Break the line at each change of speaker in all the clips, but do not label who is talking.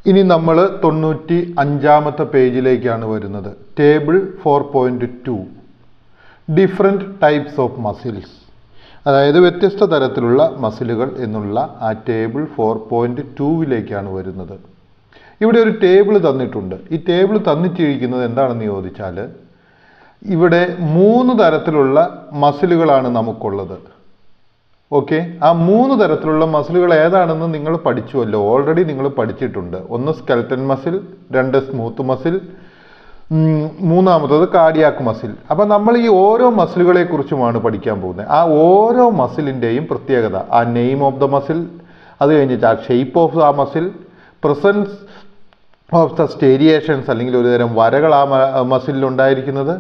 ഇനി നമ്മൾ 95-ാമത്തെ പേജിലേക്കാണ് വരുന്നത്. Table 4.2 different types of muscles, അതായത് വ്യത്യസ്ത തരത്തിലുള്ള മസിലുകൾ എന്നുള്ള ആ ടേബിൾ 4.2-ലേക്കാണ് വരുന്നത്. ഇവിടെ ഒരു ടേബിൾ തന്നിട്ടുണ്ട്. ഈ ടേബിൾ തന്നിട്ടിരിക്കുന്നത് എന്താണെന്ന് ചോദിച്ചാൽ ഇവിടെ 3 തരത്തിലുള്ള മസിലുകളാണ് നമുക്കുള്ളത്. ഓക്കെ, ആ 3 തരത്തിലുള്ള മസിലുകൾ ഏതാണെന്ന് നിങ്ങൾ പഠിച്ചുവല്ലോ, ഓൾറെഡി നിങ്ങൾ പഠിച്ചിട്ടുണ്ട്. ഒന്ന് സ്കെൽറ്റൻ മസിൽ, 2 സ്മൂത്ത് മസിൽ, 3-ാമത്തത് കാർഡിയാക് മസിൽ. അപ്പം നമ്മൾ ഈ ഓരോ മസിലുകളെ കുറിച്ചുമാണ് പഠിക്കാൻ പോകുന്നത്. ആ ഓരോ മസിലിൻ്റെയും പ്രത്യേകത, ആ നെയിം ഓഫ് ദ മസിൽ, അത് കഴിഞ്ഞിട്ട് ആ ഷേപ്പ് ഓഫ് ആ muscle, presence of the striations അല്ലെങ്കിൽ ഒരു തരം വരകൾ ആ മസിലിലുണ്ടായിരിക്കുന്നത്,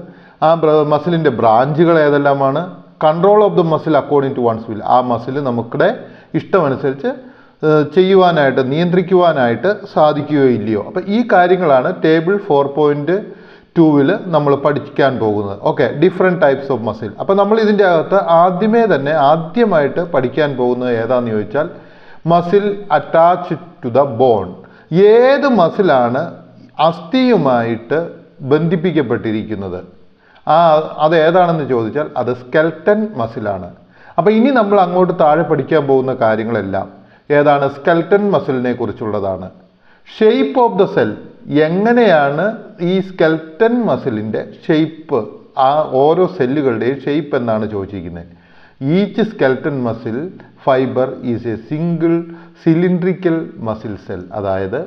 ആ മസിലിൻ്റെ ബ്രാഞ്ചുകൾ ഏതെല്ലാമാണ്, control of the muscle according to one's will, ആ മസിൽ നമുക്കിടെ ഇഷ്ടമനുസരിച്ച് ചെയ്യുവാനായിട്ട് നിയന്ത്രിക്കുവാനായിട്ട് സാധിക്കുകയോ ഇല്ലയോ. അപ്പം ഈ കാര്യങ്ങളാണ് ടേബിൾ 4.2-ൽ നമ്മൾ പഠിക്കാൻ പോകുന്നത്. Okay, different types of muscle. അപ്പം നമ്മൾ ഇതിൻ്റെ അകത്ത് ആദ്യമായിട്ട് പഠിക്കാൻ പോകുന്നത് ഏതാണെന്ന് ചോദിച്ചാൽ muscle attached to the bone. ഏത് മസിലാണ് അസ്ഥിയുമായിട്ട് ബന്ധിപ്പിക്കപ്പെട്ടിരിക്കുന്നത്, അത് ഏതാണെന്ന് ചോദിച്ചാൽ അത് സ്കെൽറ്റൻ മസിലാണ്. അപ്പോൾ ഇനി നമ്മൾ അങ്ങോട്ട് താഴെ പഠിക്കാൻ പോകുന്ന കാര്യങ്ങളെല്ലാം ഏതാണ്, സ്കെൽറ്റൻ മസിലിനെ കുറിച്ചുള്ളതാണ്. ഷേപ്പ് ഓഫ് ദ സെൽ, എങ്ങനെയാണ് ഈ സ്കെൽറ്റൻ മസിലിൻ്റെ ഷേപ്പ്, ആ ഓരോ സെല്ലുകളുടെയും ഷേപ്പ് എന്നാണ് ചോദിച്ചിരിക്കുന്നത്. Each skeleton muscle fibre is A single cylindrical muscle cell, അതായത്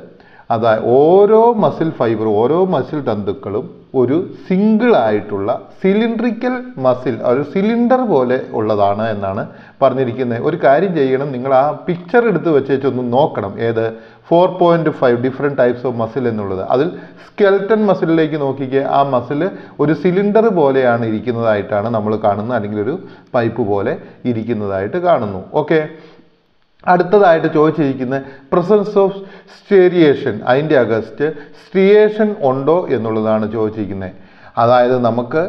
ഓരോ മസിൽ ഫൈബർ, ഓരോ മസിൽ തന്തുക്കളും ഒരു സിംഗിളായിട്ടുള്ള സിലിണ്ട്രിക്കൽ മസിൽ, ഒരു സിലിണ്ടർ പോലെ ഉള്ളതാണ് എന്നാണ് പറഞ്ഞിരിക്കുന്നത്. ഒരു കാര്യം ചെയ്യണം, നിങ്ങൾ ആ പിക്ചർ എടുത്ത് വെച്ചൊന്ന് നോക്കണം. ഏത് 4.5 ഡിഫറെൻറ്റ് ടൈപ്സ് ഓഫ് മസിൽ എന്നുള്ളത്. അതിൽ സ്കെൽറ്റൻ മസിലിലേക്ക് നോക്കിക്കുക, ആ മസിൽ ഒരു സിലിണ്ടർ പോലെയാണ് ഇരിക്കുന്നതായിട്ടാണ് നമ്മൾ കാണുന്നത്, അല്ലെങ്കിൽ ഒരു പൈപ്പ് പോലെ ഇരിക്കുന്നതായിട്ട് കാണുന്നു. ഓക്കെ, അടുത്തതായിട്ട് ചോദിച്ചിരിക്കുന്നത് പ്രസൻസ് ഓഫ് സ്റ്റേരിയേഷൻ, അതിൻ്റെ അകത്ത് സ്ട്രിയേഷൻ ഉണ്ടോ എന്നുള്ളതാണ് ചോദിച്ചിരിക്കുന്നത്. അതായത് നമുക്ക്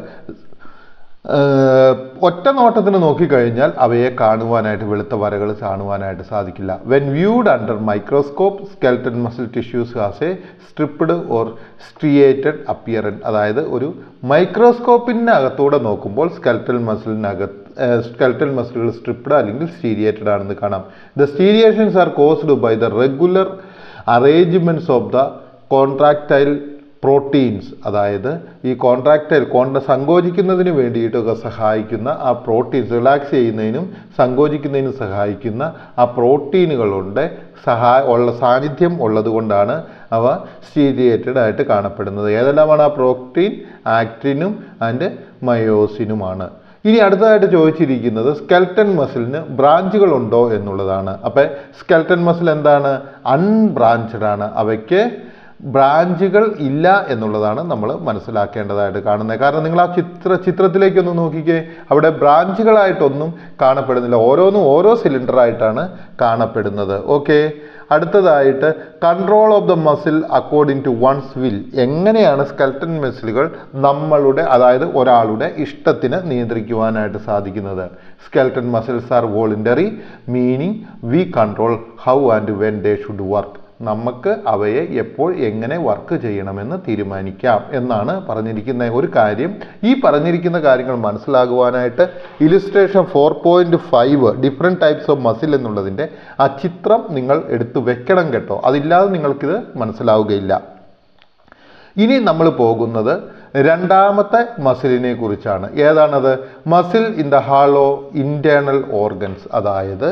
ഒറ്റ നോട്ടത്തിന് നോക്കിക്കഴിഞ്ഞാൽ അവയെ കാണുവാനായിട്ട്, വെളുത്ത വരകൾ കാണുവാനായിട്ട് സാധിക്കില്ല. When viewed under microscope skeleton muscle tissues has a striped or striated appearance, അതായത് ഒരു മൈക്രോസ്കോപ്പിനകത്തൂടെ നോക്കുമ്പോൾ സ്കെൽറ്റൽ മസിലുകൾ സ്ട്രിപ്ഡ് അല്ലെങ്കിൽ സ്റ്റീരിയേറ്റഡ് ആണെന്ന് കാണാം. The striations are caused by the regular arrangements of the contractile proteins, അതായത് ഈ സങ്കോചിക്കുന്നതിന് വേണ്ടിയിട്ടൊക്കെ സഹായിക്കുന്ന ആ പ്രോട്ടീൻസ്, റിലാക്സ് ചെയ്യുന്നതിനും സങ്കോചിക്കുന്നതിനും സഹായിക്കുന്ന ആ പ്രോട്ടീനുകളുടെ സാന്നിധ്യം ഉള്ളതുകൊണ്ടാണ് അവ സ്റ്റീരിയേറ്റഡ് ആയിട്ട് കാണപ്പെടുന്നത്. ഏതെല്ലാമാണ് ആ പ്രോട്ടീൻ? ആക്റ്റിനും ആൻഡ് മയോസിനുമാണ്. ഇനി അടുത്തതായിട്ട് ചോദിച്ചിരിക്കുന്നത് സ്കെൽറ്റൻ മസിലിന് ബ്രാഞ്ചുകൾ ഉണ്ടോ എന്നുള്ളതാണ്. അപ്പം സ്കെൽറ്റൻ മസിൽ എന്താണ്? അൺബ്രാഞ്ചഡ് ആണ്, അവയ്ക്ക് ബ്രാഞ്ചുകൾ ഇല്ല എന്നുള്ളതാണ് നമ്മൾ മനസ്സിലാക്കേണ്ടതായിട്ട് കാണുന്നത്. കാരണം നിങ്ങൾ ആ ചിത്രത്തിലേക്കൊന്ന് നോക്കിക്കേ, അവിടെ ബ്രാഞ്ചുകളായിട്ടൊന്നും കാണപ്പെടുന്നില്ല, ഓരോന്നും ഓരോ സിലിണ്ടറായിട്ടാണ് കാണപ്പെടുന്നത്. ഓക്കെ, അടുത്തതായിട്ട് control of the muscle according to one's will, എങ്ങനെയാണ് സ്കെൽറ്റൻ മസിലുകൾ നമ്മളുടെ, അതായത് ഒരാളുടെ ഇഷ്ടത്തിന് നിയന്ത്രിക്കുവാനായിട്ട് സാധിക്കുന്നത്. Skeleton muscles are voluntary, meaning we control how and when they should work, നമുക്ക് അവയെ എപ്പോൾ എങ്ങനെ വർക്ക് ചെയ്യണമെന്ന് തീരുമാനിക്കാം എന്നാണ് പറഞ്ഞിരിക്കുന്ന ഒരു കാര്യം. ഈ പറഞ്ഞിരിക്കുന്ന കാര്യങ്ങൾ മനസ്സിലാകുവാനായിട്ട് illustration 4.5 different types of muscle എന്നുള്ളതിൻ്റെ ആ ചിത്രം നിങ്ങൾ എടുത്ത് വെക്കണം കേട്ടോ, അതില്ലാതെ നിങ്ങൾക്കിത് മനസ്സിലാവുകയില്ല. ഇനി നമ്മൾ പോകുന്നത് രണ്ടാമത്തെ മസിലിനെ കുറിച്ചാണ്. ഏതാണത്? Muscle in the hollow internal organs, അതായത്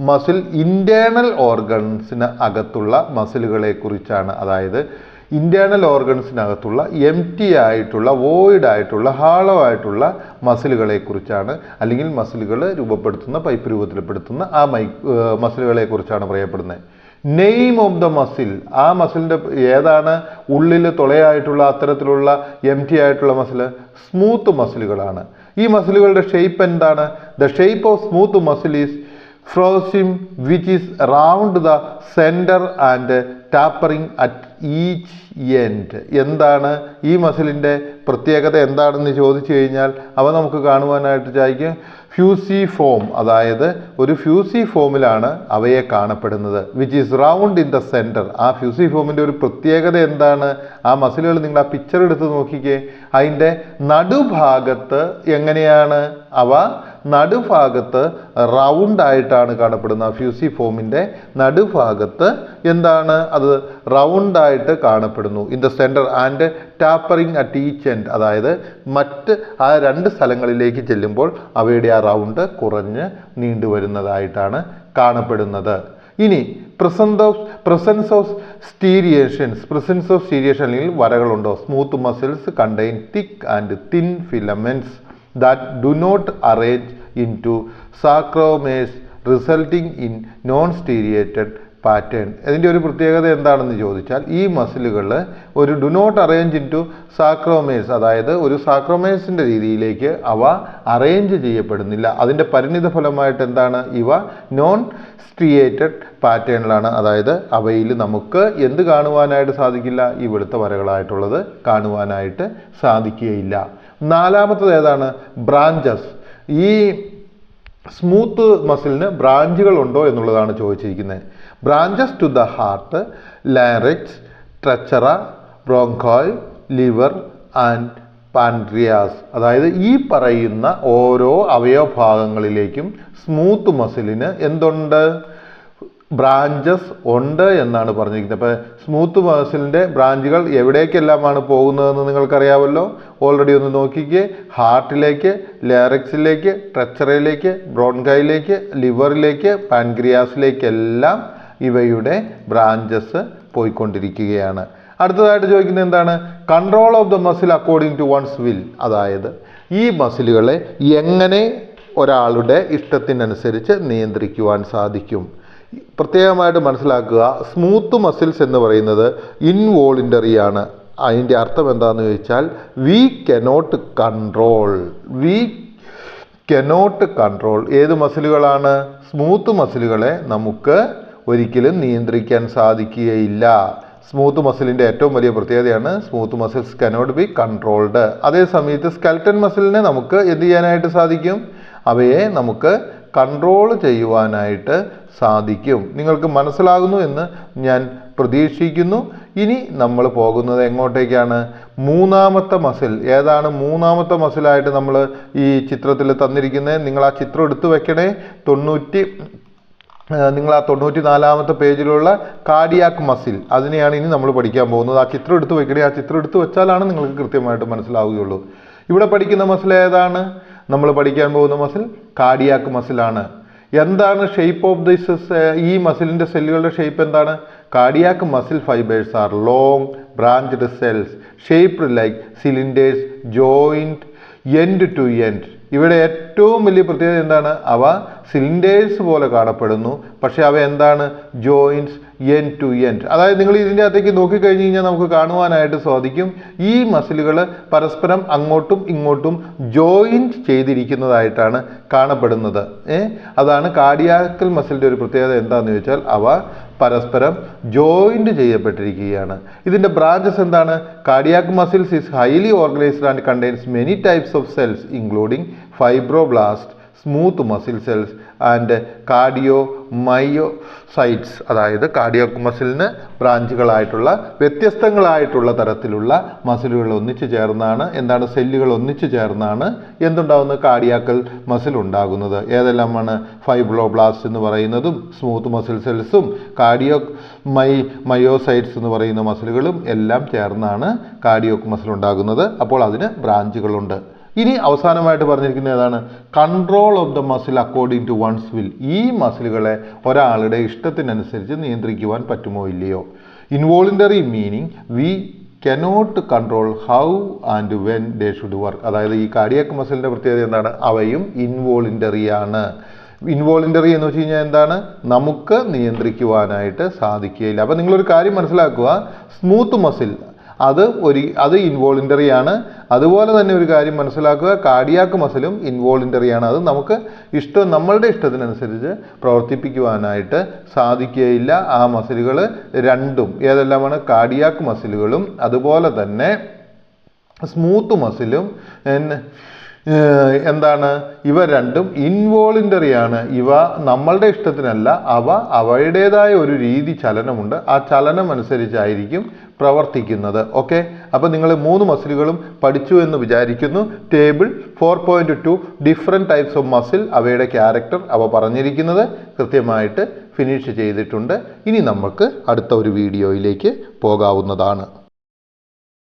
മസിൽ ഇന്റേണൽ ഓർഗൻസിന് അകത്തുള്ള മസിലുകളെ കുറിച്ചാണ്. അതായത് ഇന്റേണൽ ഓർഗൻസിനകത്തുള്ള എംറ്റി ആയിട്ടുള്ള, വോയിഡ് ആയിട്ടുള്ള, ഹാളോ ആയിട്ടുള്ള മസിലുകളെ കുറിച്ചാണ്, അല്ലെങ്കിൽ മസിലുകൾ രൂപപ്പെടുത്തുന്ന, പൈപ്പ് രൂപത്തിൽപ്പെടുത്തുന്ന ആ മസിലുകളെ കുറിച്ചാണ് പറയപ്പെടുന്നത്. നെയിം ഓഫ് ദ മസിൽ, ആ മസിലിൻ്റെ ഏതാണ്? ഉള്ളിൽ തുളയായിട്ടുള്ള അത്തരത്തിലുള്ള എംറ്റി ആയിട്ടുള്ള മസിൽ സ്മൂത്ത് മസിലുകളാണ്. ഈ മസിലുകളുടെ ഷേപ്പ് എന്താണ്? The shape of smooth muscle is ഫ്രോസിം which is round the centre and tapering at each end. എന്താണ് ഈ മസിലിൻ്റെ പ്രത്യേകത എന്താണെന്ന് ചോദിച്ചു കഴിഞ്ഞാൽ അവ നമുക്ക് കാണുവാനായിട്ട് സാധിക്കും. ഫ്യൂസിഫോം, അതായത് ഒരു ഫ്യൂസിഫോമിലാണ് അവയെ കാണപ്പെടുന്നത്. Which is round in the centre. ആ ഫ്യൂസിഫോമിൻ്റെ ഒരു പ്രത്യേകത എന്താണ്? ആ മസിലുകൾ നിങ്ങൾ ആ പിക്ചർ എടുത്ത് നോക്കിക്കേ. അതിൻ്റെ നടുഭാഗത്ത് എങ്ങനെയാണ്? അവ നടുഭാഗത്ത് റൗണ്ട് ആയിട്ടാണ് കാണപ്പെടുന്നത്. ഫ്യൂസിഫോമിൻ്റെ നടുഭാഗത്ത് എന്താണ്? അത് റൗണ്ടായിട്ട് കാണപ്പെടുന്നു. In the centre and tapering at each end, അതായത് മറ്റ് ആ രണ്ട് സ്ഥലങ്ങളിലേക്ക് ചെല്ലുമ്പോൾ അവയുടെ ആ റൗണ്ട് കുറഞ്ഞ് നീണ്ടുവരുന്നതായിട്ടാണ് കാണപ്പെടുന്നത്. ഇനി presence of striations. Presence of striation അല്ലെങ്കിൽ വരകളുണ്ടോ? Smooth muscles contain thick and thin filaments that do not arrange into sarcomeres resulting in non-striated pattern. ഇതിൻ്റെ ഒരു പ്രത്യേകത എന്താണെന്ന് ചോദിച്ചാൽ ഈ മസിലുകൾ ഒരു do not arrange into sarcomeres, അതായത് ഒരു സാക്രോമേഴ്സിൻ്റെ രീതിയിലേക്ക് അവ അറേഞ്ച് ചെയ്യപ്പെടുന്നില്ല. അതിൻ്റെ പരിണിത ഫലമായിട്ട് എന്താണ്? ഇവ നോൺ സ്ട്രിയേറ്റഡ് പാറ്റേണിലാണ്. അതായത് അവയിൽ നമുക്ക് എന്ത് കാണുവാനായിട്ട് സാധിക്കില്ല? ഈ വെളുത്ത വരകളായിട്ടുള്ളത് കാണുവാനായിട്ട് സാധിക്കുകയില്ല. നാലാമത്തത് ഏതാണ്? ബ്രാഞ്ചസ്. ഈ സ്മൂത്ത് മസിലിന് ബ്രാഞ്ചുകൾ ഉണ്ടോ എന്നുള്ളതാണ് ചോദിച്ചിരിക്കുന്നത്. Branches to the heart, larynx, trachea, bronchi, liver and pancreas. അതായത് ഈ പറയുന്ന ഓരോ അവയവഭാഗങ്ങളിലേക്കും സ്മൂത്ത് മസിലിന് എന്തുണ്ട്? ബ്രാഞ്ചസ് ഉണ്ട് എന്നാണ് പറഞ്ഞിരിക്കുന്നത്. അപ്പോൾ സ്മൂത്ത് മസിലിൻ്റെ ബ്രാഞ്ചുകൾ എവിടേക്കെല്ലാമാണ് പോകുന്നതെന്ന് നിങ്ങൾക്കറിയാമല്ലോ. ഓൾറെഡി ഒന്ന് നോക്കിക്കേ. ഹാർട്ടിലേക്ക്, ലാരിക്സിലേക്ക്, ട്രച്ചറയിലേക്ക്, ബ്രോൺകൈയിലേക്ക്, ലിവറിലേക്ക്, പാൻക്രിയാസിലേക്കെല്ലാം ഇവയുടെ ബ്രാഞ്ചസ് പോയിക്കൊണ്ടിരിക്കുകയാണ്. അടുത്തതായിട്ട് ചോദിക്കുന്നത് എന്താണ്? Control of the muscle according to one's will. അതായത് ഈ മസിലുകളെ എങ്ങനെ ഒരാളുടെ ഇഷ്ടത്തിനനുസരിച്ച് നിയന്ത്രിക്കുവാൻ സാധിക്കും? പ്രത്യേകമായിട്ട് മനസ്സിലാക്കുക, സ്മൂത്ത് മസിൽസ് എന്ന് പറയുന്നത് ഇൻവോളിൻ്ററി ആണ്. അതിൻ്റെ അർത്ഥം എന്താണെന്ന് ചോദിച്ചാൽ വി കനോട്ട് കൺട്രോൾ. ഏത് മസിലുകളാണ്? സ്മൂത്ത് മസിലുകളെ നമുക്ക് ഒരിക്കലും നിയന്ത്രിക്കാൻ സാധിക്കുകയില്ല. സ്മൂത്ത് മസിലിൻ്റെ ഏറ്റവും വലിയ പ്രത്യേകതയാണ് smooth muscles cannot be controlled. അതേ സമയത്ത് സ്കെൽട്ടൻ മസിലിനെ നമുക്ക് എന്ത് ചെയ്യാനായിട്ട് സാധിക്കും? അവയെ നമുക്ക് കൺട്രോൾ ചെയ്യുവാനായിട്ട് സാധിക്കും. നിങ്ങൾക്ക് മനസ്സിലാകുന്നു എന്ന് ഞാൻ പ്രതീക്ഷിക്കുന്നു. ഇനി നമ്മൾ പോകുന്നത് എങ്ങോട്ടേക്കാണ്? മൂന്നാമത്തെ മസിൽ. ഏതാണ് മൂന്നാമത്തെ മസിലായിട്ട് നമ്മൾ ഈ ചിത്രത്തിൽ തന്നിരിക്കുന്നത്? നിങ്ങൾ ആ ചിത്രം എടുത്തു വെക്കണേ. നിങ്ങൾ ആ 94-ാമത്തെ പേജിലുള്ള കാർഡിയാക് മസിൽ, അതിനെയാണ് ഇനി നമ്മൾ പഠിക്കാൻ പോകുന്നത്. ആ ചിത്രം എടുത്ത് വെക്കണേ. ആ ചിത്രം എടുത്ത് വെച്ചാലാണ് നിങ്ങൾക്ക് കൃത്യമായിട്ട് മനസ്സിലാവുകയുള്ളൂ. ഇവിടെ പഠിക്കുന്ന മസിൽ ഏതാണ്? നമ്മൾ പഠിക്കാൻ പോകുന്ന മസിൽ കാർഡിയാക് മസിലാണ്. എന്താണ് ഷേപ്പ് ഓഫ് ദിസ്? ഈ മസിലിൻ്റെ സെല്ലുകളുടെ ഷേപ്പ് എന്താണ്? Cardiac muscle fibres are long branched cells shaped like cylinders joint end to end. ഇവിടെ ഏറ്റവും വലിയ പ്രത്യേകത എന്താണ്? അവ സിലിണ്ടേഴ്സ് പോലെ കാണപ്പെടുന്നു. പക്ഷേ അവ എന്താണ്? Joints end to end. അതായത് നിങ്ങൾ ഇതിൻ്റെ അകത്തേക്ക് നോക്കിക്കഴിഞ്ഞ് കഴിഞ്ഞാൽ നമുക്ക് കാണുവാനായിട്ട് സാധിക്കും ഈ മസിലുകൾ പരസ്പരം അങ്ങോട്ടും ഇങ്ങോട്ടും ജോയിൻറ്റ് ചെയ്തിരിക്കുന്നതായിട്ടാണ് കാണപ്പെടുന്നത്. അതാണ് കാർഡിയാക്കൽ മസിലിൻ്റെ ഒരു പ്രത്യേകത. എന്താണെന്ന് ചോദിച്ചാൽ അവ പരസ്പരം ജോയിൻറ്റ് ചെയ്യപ്പെട്ടിരിക്കുകയാണ്. ഇതിൻ്റെ ബ്രാഞ്ചസ് എന്താണ്? Cardiac muscles is highly organised and contains many types of cells including fibroblast, smooth muscle cells and cardiomyocytes. അതായത് കാർഡിയാക് മസിലിന് ബ്രാഞ്ചുകളായിട്ടുള്ള വ്യത്യസ്തങ്ങളായിട്ടുള്ള തരത്തിലുള്ള മസിലുകൾ ഒന്നിച്ചു ചേർന്നാണ് സെല്ലുകൾ ഒന്നിച്ചു ചേർന്നാണ് എന്തുണ്ടാകുന്നത്? കാർഡിയാക്കൽ മസിൽ ഉണ്ടാകുന്നത്. ഏതെല്ലാമാണ്? ഫൈബ്രോബ്ലാസ്റ്റ് എന്ന് പറയുന്നതും സ്മൂത്ത് മസിൽ സെൽസും കാർഡിയോമയോസൈറ്റ്സ് എന്ന് പറയുന്ന മസിലുകളും എല്ലാം ചേർന്നാണ് കാർഡിയാക് മസിൽ ഉണ്ടാകുന്നത്. അപ്പോൾ അതിന് ബ്രാഞ്ചുകളുണ്ട്. ഇനി അവസാനമായിട്ട് പറഞ്ഞിരിക്കുന്നത് ഏതാണ്? Control of the muscle according to one's will. ഈ മസിലുകളെ ഒരാളുടെ ഇഷ്ടത്തിനനുസരിച്ച് നിയന്ത്രിക്കുവാൻ പറ്റുമോ ഇല്ലയോ? Involuntary meaning we cannot control how and when they should work. അതായത് ഈ കാർഡിയാക് മസിലിൻ്റെ പ്രത്യേകത എന്താണ്? അവയും ഇൻവോളണ്ടറി ആണ്. ഇൻവോളണ്ടറി എന്ന് വെച്ച് കഴിഞ്ഞാൽ എന്താണ്? നമുക്ക് നിയന്ത്രിക്കുവാനായിട്ട് സാധിക്കുകയില്ല. അപ്പം നിങ്ങളൊരു കാര്യം മനസ്സിലാക്കുക, സ്മൂത്ത് മസിൽ അത് ഇൻവോളണ്ടറി ആണ്. അതുപോലെ തന്നെ ഒരു കാര്യം മനസ്സിലാക്കുക, കാർഡിയാക് മസിലും ഇൻവോളണ്ടറി ആണ്. അത് നമുക്ക് നമ്മളുടെ ഇഷ്ടത്തിനനുസരിച്ച് പ്രവർത്തിപ്പിക്കുവാനായിട്ട് സാധിക്കുകയില്ല. ആ മസിലുകൾ രണ്ടും ഏതെല്ലാമാണ്? കാർഡിയാക് മസിലുകളും അതുപോലെ തന്നെ സ്മൂത്ത് മസിലും എന്താണ്, ഇവ രണ്ടും ഇൻവോളണ്ടറി ആണ്. ഇവ നമ്മളുടെ ഇഷ്ടത്തിനല്ല, അവയുടേതായ ഒരു രീതി ചലനമുണ്ട്. ആ ചലനം അനുസരിച്ചായിരിക്കും പ്രവർത്തിക്കുന്നത്. ഓക്കെ, അപ്പോൾ നിങ്ങൾ 3 മസിലുകളും പഠിച്ചു എന്ന് വിചാരിക്കുന്നു. Table 4.2 different types of muscle, അവയുടെ ക്യാരക്ടർ അവ പറഞ്ഞിരിക്കുന്നത് കൃത്യമായിട്ട് ഫിനിഷ് ചെയ്തിട്ടുണ്ട്. ഇനി നമുക്ക് അടുത്ത ഒരു വീഡിയോയിലേക്ക് പോകാവുന്നതാണ്.